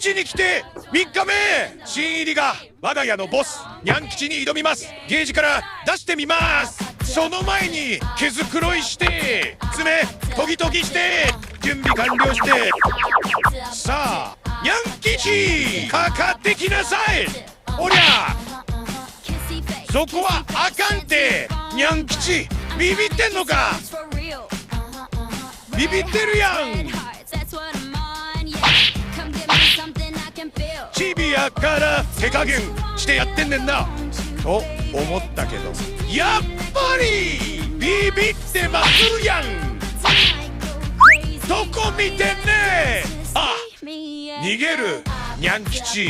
ちに来て3日目、新入りが我が家のボスにゃん吉に挑みます。ゲージから出してみます。その前に毛づくろいして爪研ぎ研ぎして準備完了して、さあにゃん吉かかってきなさい。おりゃそこはあかんて。にゃん吉ビビってんのか。ビビってるやん。チビやから手加減してやってんねんなと思ったけど、やっぱりビビってますやん。どこ見てんね。あ、逃げるにゃん吉。